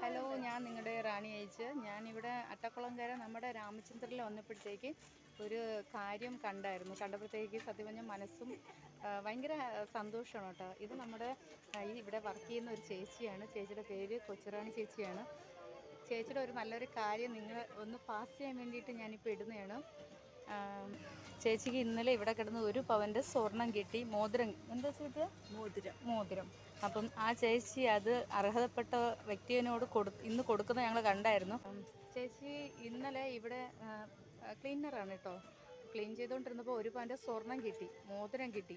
Hello, ഞാൻ നിങ്ങളുടെ റാണി അയച്ച്. ഞാനിവിടെ അട്ടക്കുളങ്കര നമ്മുടെ രാമചന്ദ്രനിൽ വന്നപ്പോഴത്തേക്ക് ഒരു കാര്യം കണ്ടപ്പോഴത്തേക്ക് സത്യം പറഞ്ഞാൽ മനസ്സും ഭയങ്കര സന്തോഷമാണ് കേട്ടോ. ഇത് നമ്മുടെ ഇവിടെ വർക്ക് ചെയ്യുന്ന ഒരു ചേച്ചിയാണ്. ചേച്ചിയുടെ പേര് കൊച്ചുറാണി ചേച്ചിയാണ്. ചേച്ചിയുടെ ഒരു നല്ലൊരു കാര്യം നിങ്ങൾ ഒന്ന് പാസ് ചെയ്യാൻ വേണ്ടിയിട്ട് ഞാനിപ്പോൾ ഇടുന്നതാണ്. ചേച്ചിക്ക് ഇന്നലെ ഇവിടെ കിടന്ന് 1 പവൻ്റെ സ്വർണം കിട്ടി. മോതിരം എന്താ ചേച്ചി? മോതിരം. അപ്പം ആ ചേച്ചി അത് അർഹതപ്പെട്ട വ്യക്തിയോട് ഇന്ന് കൊടുക്കുന്നത് ഞങ്ങൾ കണ്ടായിരുന്നു. ചേച്ചി ഇന്നലെ ഇവിടെ ക്ലീനറാണ് കേട്ടോ. ക്ലീൻ ചെയ്തുകൊണ്ടിരുന്നപ്പോൾ 1 പവൻ്റെ സ്വർണം കിട്ടി, മോതിരം കിട്ടി.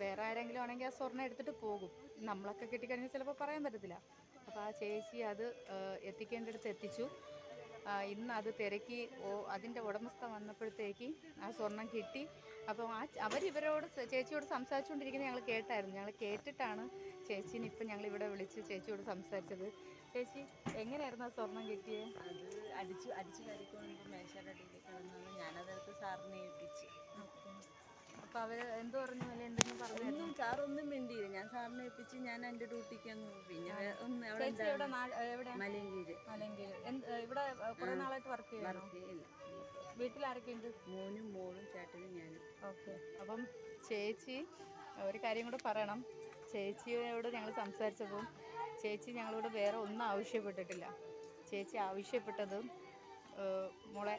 വേറെ ആരെങ്കിലും ആണെങ്കിൽ ആ സ്വർണം എടുത്തിട്ട് പോകും. നമ്മളൊക്കെ കിട്ടിക്കഴിഞ്ഞാൽ ചിലപ്പോൾ പറയാൻ പറ്റത്തില്ല. അപ്പോൾ ആ ചേച്ചി അത് എത്തിക്കേണ്ടടുത്ത് എത്തിച്ചു. ഇന്ന് അത് തിരക്കി അതിൻ്റെ ഉടമസ്ഥ വന്നപ്പോഴത്തേക്ക് ആ സ്വർണം കിട്ടി. അപ്പം അവരിവരോട് ചേച്ചിയോട് സംസാരിച്ചുകൊണ്ടിരിക്കുന്നത് ഞങ്ങൾ കേട്ടായിരുന്നു. ഞങ്ങൾ കേട്ടിട്ടാണ് ചേച്ചീനെ ഇപ്പം ഞങ്ങളിവിടെ വിളിച്ച് ചേച്ചിയോട് സംസാരിച്ചത്. ചേച്ചി, എങ്ങനെയായിരുന്നു ആ സ്വർണം കിട്ടിയത്? അത് അടിച്ച് കരിക്കൊണ്ട് മേശയുടെ അടിയിൽ കിടന്നാണ് ഞാനതെടുത്ത് സാറിനെ ഏൽപ്പിച്ച്. അപ്പോൾ അവർ എന്ത് പറഞ്ഞു? അല്ലെ എന്തെങ്കിലും പറഞ്ഞു? സാറൊന്നും മിണ്ടിയില്ല. ഞാൻ സാറിനെ ഏൽപ്പിച്ച് ഞാൻ എൻ്റെ ഡ്യൂട്ടിക്ക് അങ്ങ് പിന്നെ മലയങ്കീര്. ഇവിടെ കുറേ നാളായിട്ട് വർക്ക് ചെയ്യില്ല. വീട്ടിലാരൊക്കെ ഉണ്ട്? മോനും മോളും ചേട്ടനും ഞാനും. ഓക്കെ. അപ്പം ചേച്ചി ഒരു കാര്യം കൂടെ പറയണം. ചേച്ചിയോട് ഞങ്ങൾ സംസാരിച്ചപ്പോൾ ചേച്ചി ഞങ്ങളോട് വേറെ ഒന്നും ആവശ്യപ്പെട്ടിട്ടില്ല. ചേച്ചി ആവശ്യപ്പെട്ടത് മോളെ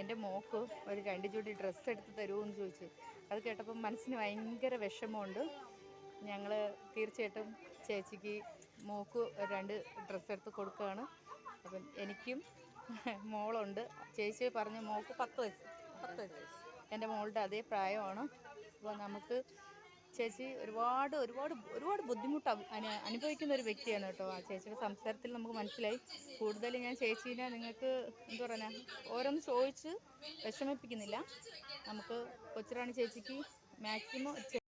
എൻ്റെ മോക്ക് ഒരു 2 ജോഡി ഡ്രസ്സ് എടുത്ത് തരുമോ എന്ന് ചോദിച്ചു. അത് കേട്ടപ്പം മനസ്സിന് ഭയങ്കര വിഷമമുണ്ട്. ഞങ്ങൾ തീർച്ചയായിട്ടും ചേച്ചിക്ക് മോക്ക് 2 ഡ്രസ്സ് എടുത്ത് കൊടുക്കുകയാണ്. അപ്പം എനിക്കും മോളുണ്ട്. ചേച്ചി പറഞ്ഞ മോക്ക് 10 വയസ്സ്. എൻ്റെ മോളുടെ അതേ പ്രായമാണ്. അപ്പോൾ നമുക്ക് ചേച്ചി ഒരുപാട് ബുദ്ധിമുട്ട് അനുഭവിക്കുന്ന ഒരു വ്യക്തിയാണ് കേട്ടോ. ആ ചേച്ചിയുടെ സംസാരത്തിൽ നമുക്ക് മനസ്സിലായി. കൂടുതൽ ഞാൻ ചേച്ചീനെ നിങ്ങൾക്ക് എന്താ പറയുക, ഓരോന്ന് ചോദിച്ച് വിഷമിപ്പിക്കുന്നില്ല. നമുക്ക് കൊച്ചുറാണി ചേച്ചിക്ക് മാക്സിമം